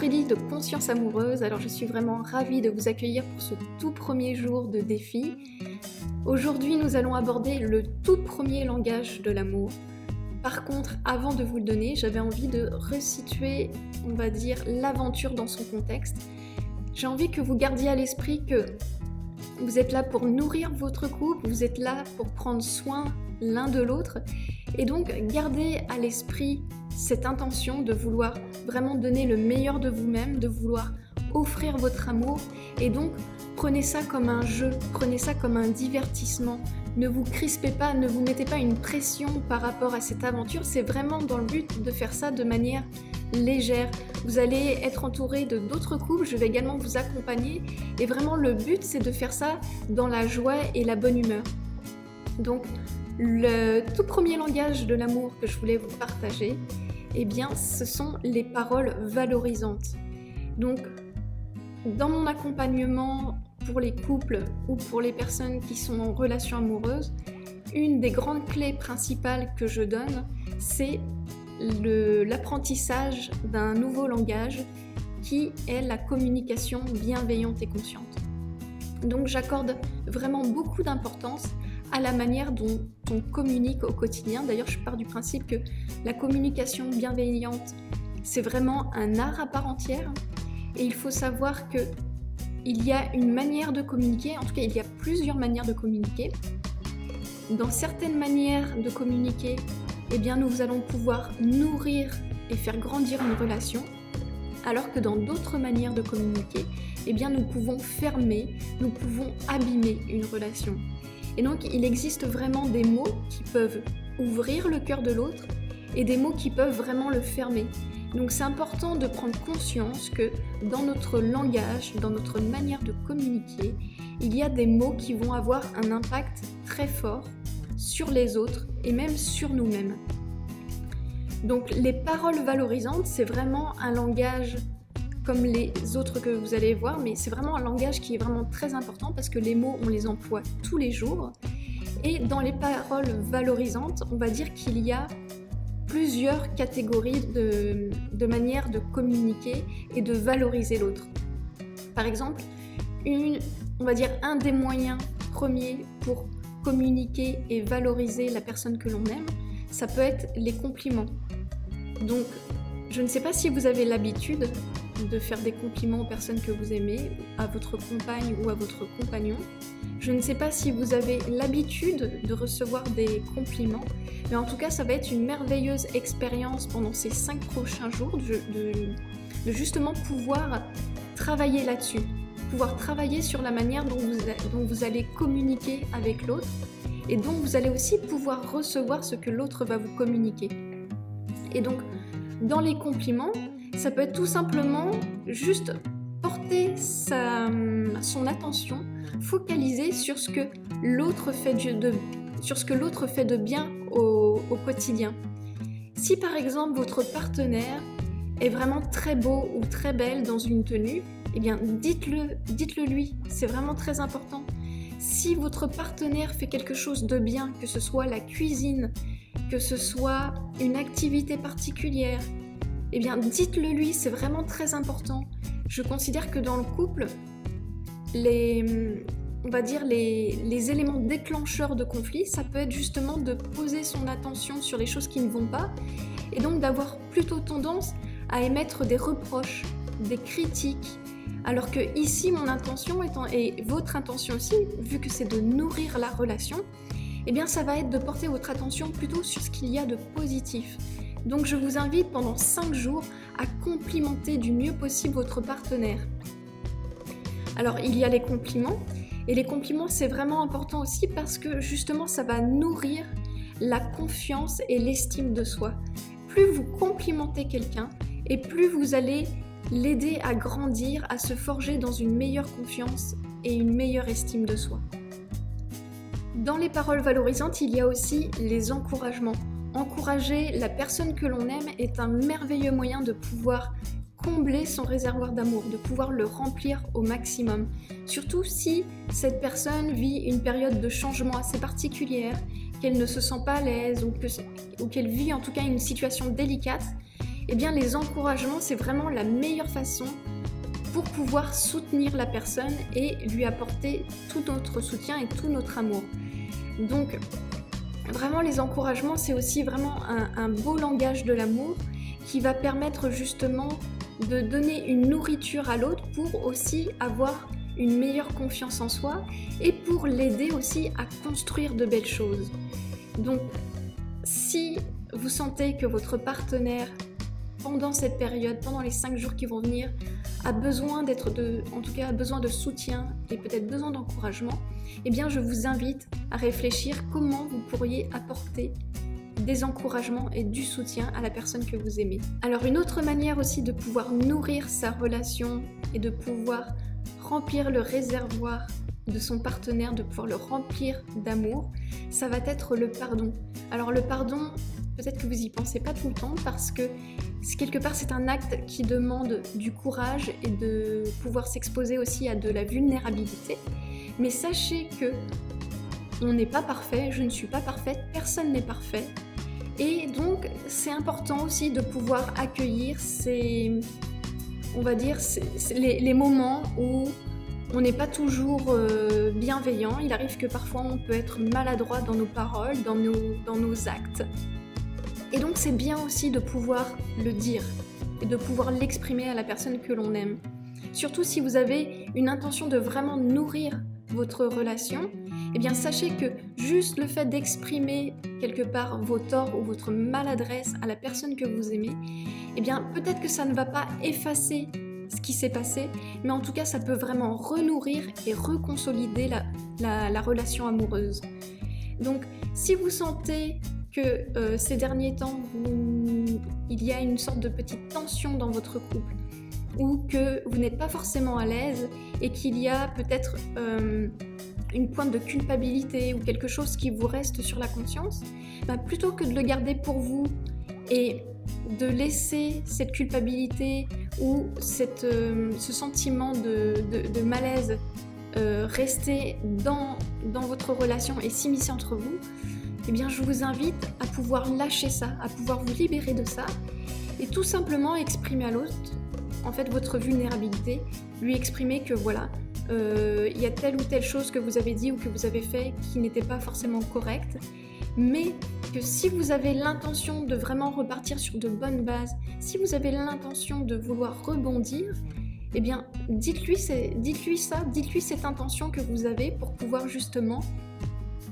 Aurélie de Conscience Amoureuse. Alors je suis vraiment ravie de vous accueillir pour ce tout premier jour de défi. Aujourd'hui nous allons aborder le tout premier langage de l'amour. Par contre, avant de vous le donner, j'avais envie de resituer, on va dire, l'aventure dans son contexte. J'ai envie que vous gardiez à l'esprit que vous êtes là pour nourrir votre couple, vous êtes là pour prendre soin l'un de l'autre. Et donc, gardez à l'esprit cette intention de vouloir vraiment donner le meilleur de vous-même, de vouloir offrir votre amour. Et donc, prenez ça comme un jeu, prenez ça comme un divertissement. Ne vous crispez pas, ne vous mettez pas une pression par rapport à cette aventure. C'est vraiment dans le but de faire ça de manière légère. Vous allez être entouré de d'autres couples, je vais également vous accompagner. Et vraiment, le but, c'est de faire ça dans la joie et la bonne humeur. Donc, le tout premier langage de l'amour que je voulais vous partager, eh bien, ce sont les paroles valorisantes. Donc, dans mon accompagnement pour les couples ou pour les personnes qui sont en relation amoureuse, une des grandes clés principales que je donne, c'est l'apprentissage d'un nouveau langage qui est la communication bienveillante et consciente. Donc, j'accorde vraiment beaucoup d'importance à la manière dont on communique au quotidien. D'ailleurs, je pars du principe que la communication bienveillante, c'est vraiment un art à part entière. Et il faut savoir qu'il y a une manière de communiquer, en tout cas, il y a plusieurs manières de communiquer. Dans certaines manières de communiquer, eh bien, nous allons pouvoir nourrir et faire grandir une relation, alors que dans d'autres manières de communiquer, eh bien, nous pouvons fermer, nous pouvons abîmer une relation. Et donc, il existe vraiment des mots qui peuvent ouvrir le cœur de l'autre et des mots qui peuvent vraiment le fermer. Donc, c'est important de prendre conscience que dans notre langage, dans notre manière de communiquer, il y a des mots qui vont avoir un impact très fort sur les autres et même sur nous-mêmes. Donc, les paroles valorisantes, c'est vraiment un langage comme les autres que vous allez voir, mais c'est vraiment un langage qui est vraiment très important parce que les mots, on les emploie tous les jours. Et dans les paroles valorisantes, on va dire qu'il y a plusieurs catégories de manières de communiquer et de valoriser l'autre. Par exemple, on va dire un des moyens premiers pour communiquer et valoriser la personne que l'on aime, ça peut être les compliments. Donc, je ne sais pas si vous avez l'habitude de faire des compliments aux personnes que vous aimez, à votre compagne ou à votre compagnon. Je ne sais pas si vous avez l'habitude de recevoir des compliments, mais en tout cas, ça va être une merveilleuse expérience pendant ces 5 prochains jours de justement pouvoir travailler là-dessus, pouvoir travailler sur la manière dont vous allez communiquer avec l'autre et dont vous allez aussi pouvoir recevoir ce que l'autre va vous communiquer. Et donc, dans les compliments, ça peut être tout simplement juste porter son attention, focaliser sur ce que l'autre fait de bien au quotidien. Si par exemple votre partenaire est vraiment très beau ou très belle dans une tenue, eh bien dites-le lui, c'est vraiment très important. Si votre partenaire fait quelque chose de bien, que ce soit la cuisine, que ce soit une activité particulière, eh bien dites-le lui, c'est vraiment très important. Je considère que dans le couple, les éléments déclencheurs de conflit, ça peut être justement de poser son attention sur les choses qui ne vont pas et donc d'avoir plutôt tendance à émettre des reproches, des critiques. Alors que ici, mon intention et votre intention aussi, vu que c'est de nourrir la relation, eh bien ça va être de porter votre attention plutôt sur ce qu'il y a de positif. Donc je vous invite pendant 5 jours à complimenter du mieux possible votre partenaire. Alors il y a les compliments, et les compliments c'est vraiment important aussi parce que justement ça va nourrir la confiance et l'estime de soi. Plus vous complimentez quelqu'un et plus vous allez l'aider à grandir, à se forger dans une meilleure confiance et une meilleure estime de soi. Dans les paroles valorisantes, il y a aussi les encouragements. Encourager la personne que l'on aime est un merveilleux moyen de pouvoir combler son réservoir d'amour, de pouvoir le remplir au maximum. Surtout si cette personne vit une période de changement assez particulière, qu'elle ne se sent pas à l'aise ou qu'elle vit en tout cas une situation délicate, eh bien les encouragements, c'est vraiment la meilleure façon pour pouvoir soutenir la personne et lui apporter tout notre soutien et tout notre amour. Donc, vraiment, les encouragements, c'est aussi vraiment un beau langage de l'amour qui va permettre justement de donner une nourriture à l'autre pour aussi avoir une meilleure confiance en soi et pour l'aider aussi à construire de belles choses. Donc, si vous sentez que votre partenaire, pendant cette période, pendant les 5 jours qui vont venir, a besoin a besoin de soutien et peut-être besoin d'encouragement, eh bien je vous invite à réfléchir comment vous pourriez apporter des encouragements et du soutien à la personne que vous aimez. Alors une autre manière aussi de pouvoir nourrir sa relation et de pouvoir remplir le réservoir de son partenaire, de pouvoir le remplir d'amour, ça va être le pardon. Alors le pardon, peut-être que vous y pensez pas tout le temps parce que quelque part c'est un acte qui demande du courage et de pouvoir s'exposer aussi à de la vulnérabilité. Mais sachez que on n'est pas parfait, je ne suis pas parfaite, personne n'est parfait. Et donc c'est important aussi de pouvoir accueillir les moments où on n'est pas toujours bienveillant. Il arrive que parfois on peut être maladroit dans nos paroles, dans nos actes. Et donc c'est bien aussi de pouvoir le dire et de pouvoir l'exprimer à la personne que l'on aime. Surtout si vous avez une intention de vraiment nourrir votre relation, eh bien sachez que juste le fait d'exprimer quelque part vos torts ou votre maladresse à la personne que vous aimez, eh bien peut-être que ça ne va pas effacer ce qui s'est passé, mais en tout cas ça peut vraiment renourrir et reconsolider la relation amoureuse. Donc si vous sentez que ces derniers temps, il y a une sorte de petite tension dans votre couple, ou que vous n'êtes pas forcément à l'aise et qu'il y a peut-être une pointe de culpabilité ou quelque chose qui vous reste sur la conscience, plutôt que de le garder pour vous et de laisser cette culpabilité ou ce sentiment de malaise rester dans votre relation et s'immiscer entre vous, eh bien je vous invite à pouvoir lâcher ça, à pouvoir vous libérer de ça et tout simplement exprimer à l'autre en fait votre vulnérabilité, lui exprimer que voilà, il y a telle ou telle chose que vous avez dit ou que vous avez fait qui n'était pas forcément correcte, mais que si vous avez l'intention de vraiment repartir sur de bonnes bases, si vous avez l'intention de vouloir rebondir, eh bien dites-lui cette intention que vous avez pour pouvoir justement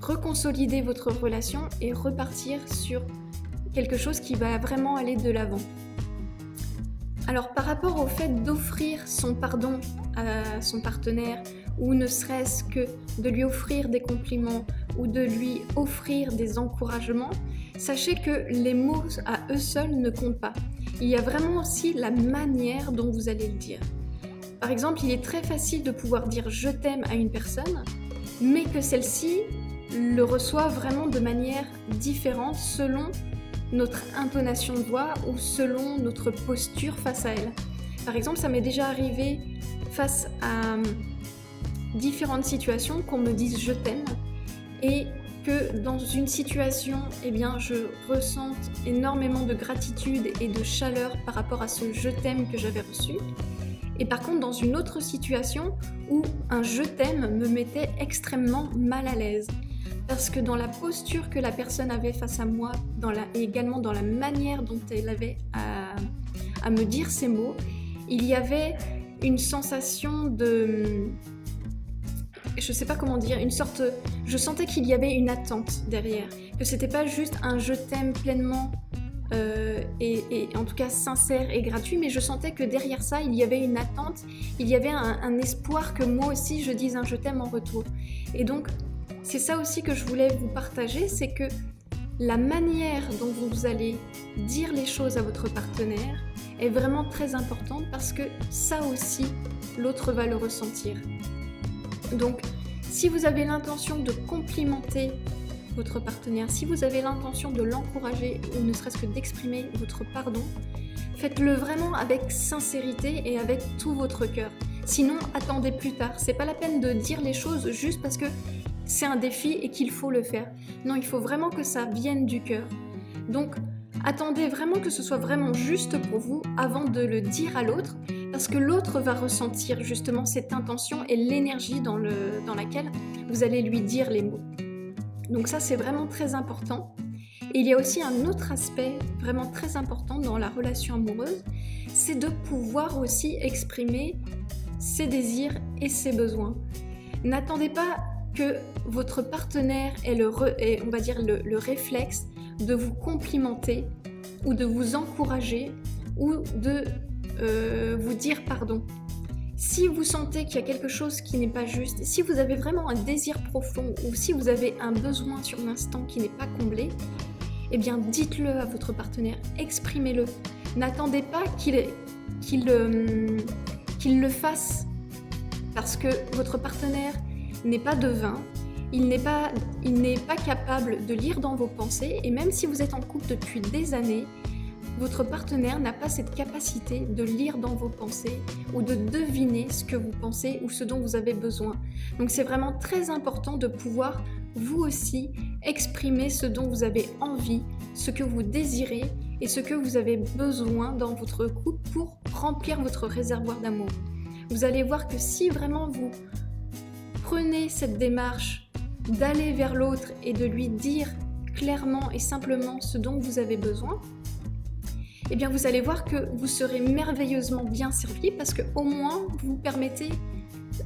reconsolider votre relation et repartir sur quelque chose qui va vraiment aller de l'avant. Alors par rapport au fait d'offrir son pardon à son partenaire, ou ne serait-ce que de lui offrir des compliments ou de lui offrir des encouragements, sachez que les mots à eux seuls ne comptent pas. Il y a vraiment aussi la manière dont vous allez le dire. Par exemple, il est très facile de pouvoir dire « je t'aime » à une personne, mais que celle-ci le reçoit vraiment de manière différente selon notre intonation de voix ou selon notre posture face à elle. Par exemple, ça m'est déjà arrivé face à différentes situations qu'on me dise « je t'aime » et que dans une situation, eh bien, je ressente énormément de gratitude et de chaleur par rapport à ce « je t'aime » que j'avais reçu. Et par contre, dans une autre situation où un « je t'aime » me mettait extrêmement mal à l'aise. Parce que dans la posture que la personne avait face à moi, et également dans la manière dont elle avait à me dire ces mots, il y avait une sensation de... je sais pas comment dire, je sentais qu'il y avait une attente derrière, que c'était pas juste un « je t'aime » pleinement et en tout cas sincère et gratuit, mais je sentais que derrière ça, il y avait une attente, il y avait un espoir que moi aussi je dise un « je t'aime » en retour. Et donc, c'est ça aussi que je voulais vous partager, c'est que la manière dont vous allez dire les choses à votre partenaire est vraiment très importante parce que ça aussi, l'autre va le ressentir. Donc, si vous avez l'intention de complimenter votre partenaire, si vous avez l'intention de l'encourager ou ne serait-ce que d'exprimer votre pardon, faites-le vraiment avec sincérité et avec tout votre cœur. Sinon, attendez plus tard. C'est pas la peine de dire les choses juste parce que c'est un défi et qu'il faut le faire. Non, il faut vraiment que ça vienne du cœur. Donc, Attendez vraiment que ce soit vraiment juste pour vous avant de le dire à l'autre, parce que l'autre va ressentir justement cette intention et l'énergie dans laquelle vous allez lui dire les mots. Donc ça, c'est vraiment très important. Et il y a aussi un autre aspect vraiment très important dans la relation amoureuse, c'est de pouvoir aussi exprimer ses désirs et ses besoins. N'attendez pas que votre partenaire ait on va dire le réflexe de vous complimenter ou de vous encourager ou de vous dire pardon. Si vous sentez qu'il y a quelque chose qui n'est pas juste, si vous avez vraiment un désir profond ou si vous avez un besoin sur l'instant qui n'est pas comblé, eh bien dites-le à votre partenaire, exprimez-le. N'attendez pas qu'il le fasse parce que votre partenaire n'est pas devin, il n'est pas capable de lire dans vos pensées et même si vous êtes en couple depuis des années, votre partenaire n'a pas cette capacité de lire dans vos pensées ou de deviner ce que vous pensez ou ce dont vous avez besoin. Donc c'est vraiment très important de pouvoir vous aussi exprimer ce dont vous avez envie, ce que vous désirez et ce que vous avez besoin dans votre couple pour remplir votre réservoir d'amour. Vous allez voir que si vraiment vous prenez cette démarche d'aller vers l'autre et de lui dire clairement et simplement ce dont vous avez besoin, eh bien vous allez voir que vous serez merveilleusement bien servi parce qu'au moins vous permettez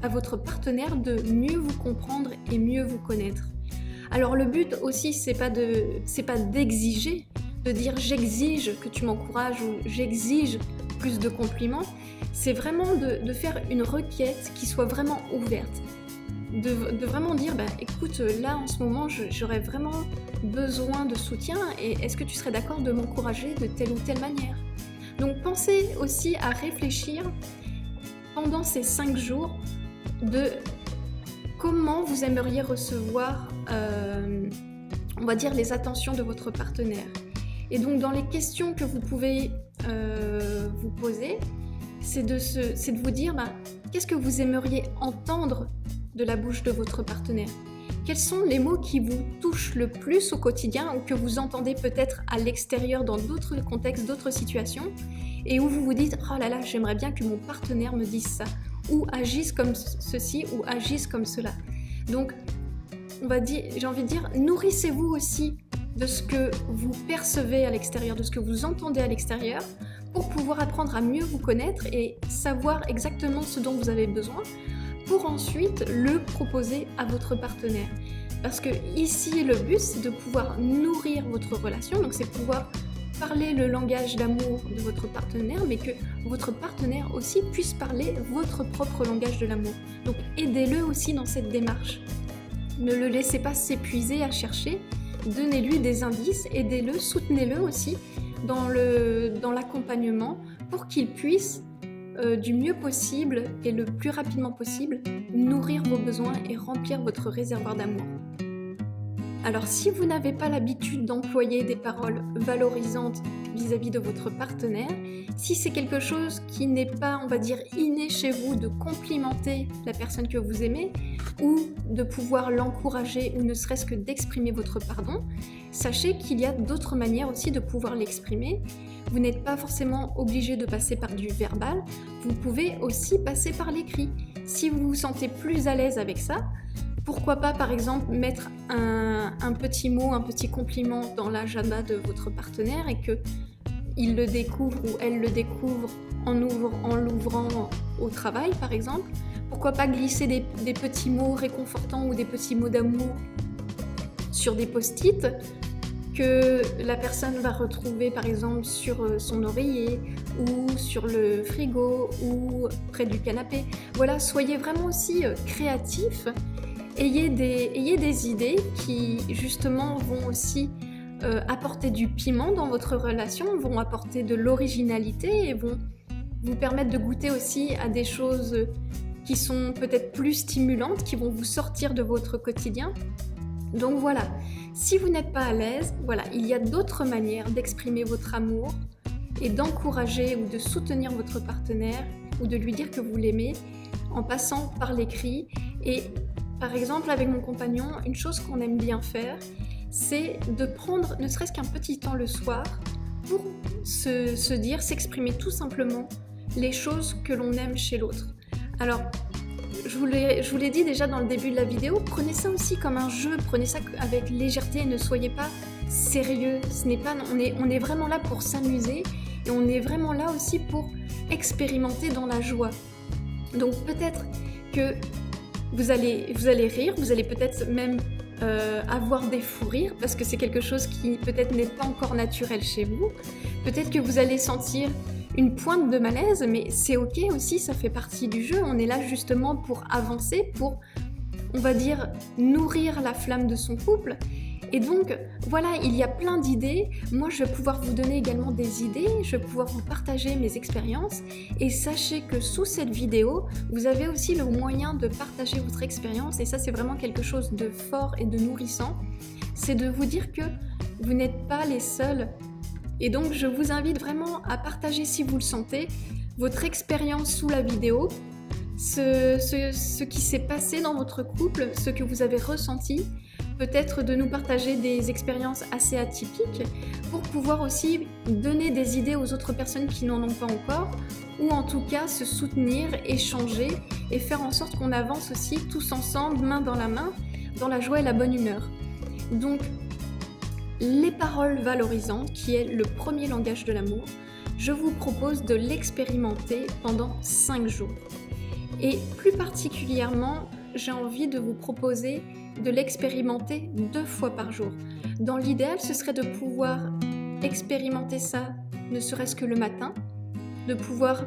à votre partenaire de mieux vous comprendre et mieux vous connaître. Alors le but aussi, c'est pas d'exiger, de dire j'exige que tu m'encourages ou j'exige plus de compliments, c'est vraiment de faire une requête qui soit vraiment ouverte. De vraiment dire écoute, là en ce moment j'aurais vraiment besoin de soutien et est-ce que tu serais d'accord de m'encourager de telle ou telle manière. Donc pensez aussi à réfléchir pendant ces 5 jours de comment vous aimeriez recevoir on va dire les attentions de votre partenaire. Et donc dans les questions que vous pouvez vous poser, c'est de vous dire qu'est-ce que vous aimeriez entendre de la bouche de votre partenaire. Quels sont les mots qui vous touchent le plus au quotidien ou que vous entendez peut-être à l'extérieur dans d'autres contextes, d'autres situations et où vous vous dites « Oh là là, j'aimerais bien que mon partenaire me dise ça » ou agisse comme ceci ou agisse comme cela. Donc, j'ai envie de dire, nourrissez-vous aussi de ce que vous percevez à l'extérieur, de ce que vous entendez à l'extérieur pour pouvoir apprendre à mieux vous connaître et savoir exactement ce dont vous avez besoin pour ensuite le proposer à votre partenaire. Parce que ici, le but, c'est de pouvoir nourrir votre relation, donc c'est pouvoir parler le langage d'amour de votre partenaire, mais que votre partenaire aussi puisse parler votre propre langage de l'amour. Donc aidez-le aussi dans cette démarche. Ne le laissez pas s'épuiser à chercher, donnez-lui des indices, aidez-le, soutenez-le aussi dans l'accompagnement pour qu'il puisse du mieux possible et le plus rapidement possible nourrir vos besoins et remplir votre réservoir d'amour. Alors si vous n'avez pas l'habitude d'employer des paroles valorisantes vis-à-vis de votre partenaire, si c'est quelque chose qui n'est pas, on va dire, inné chez vous de complimenter la personne que vous aimez ou de pouvoir l'encourager ou ne serait-ce que d'exprimer votre pardon, sachez qu'il y a d'autres manières aussi de pouvoir l'exprimer. Vous n'êtes pas forcément obligé de passer par du verbal, vous pouvez aussi passer par l'écrit. Si vous vous sentez plus à l'aise avec ça, pourquoi pas par exemple mettre un petit mot, un petit compliment dans l'agenda de votre partenaire et qu'il le découvre ou elle le découvre en l'ouvrant au travail par exemple. Pourquoi pas glisser des petits mots réconfortants ou des petits mots d'amour sur des post-it que la personne va retrouver par exemple sur son oreiller ou sur le frigo ou près du canapé. Voilà, soyez vraiment aussi créatifs. Ayez des idées qui justement vont aussi apporter du piment dans votre relation, vont apporter de l'originalité et vont vous permettre de goûter aussi à des choses qui sont peut-être plus stimulantes, qui vont vous sortir de votre quotidien. Donc voilà, si vous n'êtes pas à l'aise, voilà, il y a d'autres manières d'exprimer votre amour et d'encourager ou de soutenir votre partenaire ou de lui dire que vous l'aimez en passant par l'écrit. Et par exemple, avec mon compagnon, une chose qu'on aime bien faire, c'est de prendre ne serait-ce qu'un petit temps le soir pour se dire, s'exprimer tout simplement les choses que l'on aime chez l'autre. Alors, je vous l'ai dit déjà dans le début de la vidéo, prenez ça aussi comme un jeu, prenez ça avec légèreté, ne soyez pas sérieux. On est vraiment là pour s'amuser et on est vraiment là aussi pour expérimenter dans la joie. Donc peut-être que vous allez rire, vous allez peut-être même avoir des fous rires parce que c'est quelque chose qui peut-être n'est pas encore naturel chez vous. Peut-être que vous allez sentir une pointe de malaise, mais c'est ok aussi, ça fait partie du jeu. On est là justement pour avancer, pour, on va dire, nourrir la flamme de son couple. Et donc, voilà, il y a plein d'idées. Moi, je vais pouvoir vous donner également des idées, je vais pouvoir vous partager mes expériences. Et sachez que sous cette vidéo, vous avez aussi le moyen de partager votre expérience. Et ça, c'est vraiment quelque chose de fort et de nourrissant. C'est de vous dire que vous n'êtes pas les seuls. Et donc, je vous invite vraiment à partager, si vous le sentez, votre expérience sous la vidéo, ce qui s'est passé dans votre couple, ce que vous avez ressenti. Peut-être de nous partager des expériences assez atypiques pour pouvoir aussi donner des idées aux autres personnes qui n'en ont pas encore, ou en tout cas se soutenir, échanger et faire en sorte qu'on avance aussi tous ensemble, main dans la main, dans la joie et la bonne humeur. Donc, les paroles valorisantes, qui est le premier langage de l'amour, je vous propose de l'expérimenter pendant 5 jours. Et plus particulièrement, j'ai envie de vous proposer de l'expérimenter 2 fois par jour. Dans l'idéal, ce serait de pouvoir expérimenter ça, ne serait-ce que le matin, de pouvoir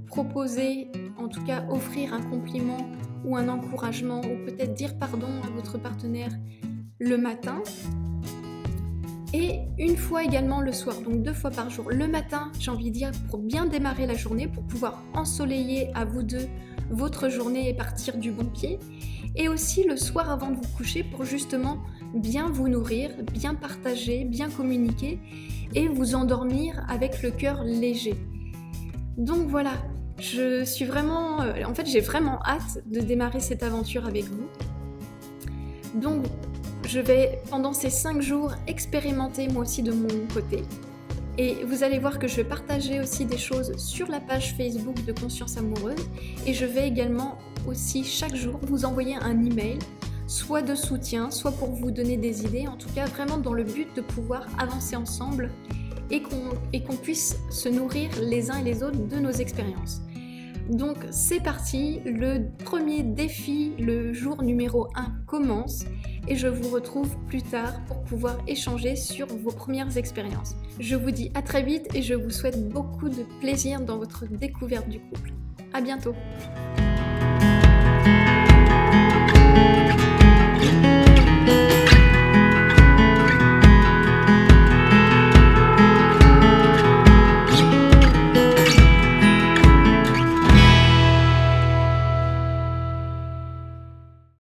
proposer, en tout cas offrir un compliment ou un encouragement, ou peut-être dire pardon à votre partenaire le matin, et une fois également le soir, donc 2 fois par jour. Le matin, j'ai envie de dire, pour bien démarrer la journée, pour pouvoir ensoleiller à vous deux votre journée et partir du bon pied, et aussi le soir avant de vous coucher pour justement bien vous nourrir, bien partager, bien communiquer et vous endormir avec le cœur léger. Donc voilà, j'ai vraiment hâte de démarrer cette aventure avec vous. Donc je vais pendant ces 5 jours expérimenter moi aussi de mon côté. Et vous allez voir que je vais partager aussi des choses sur la page Facebook de Conscience Amoureuse et je vais également aussi chaque jour vous envoyer un email, soit de soutien, soit pour vous donner des idées, en tout cas vraiment dans le but de pouvoir avancer ensemble et qu'on puisse se nourrir les uns et les autres de nos expériences. Donc c'est parti, le premier défi, le jour numéro 1 commence et je vous retrouve plus tard pour pouvoir échanger sur vos premières expériences. Je vous dis à très vite et je vous souhaite beaucoup de plaisir dans votre découverte du couple. À bientôt!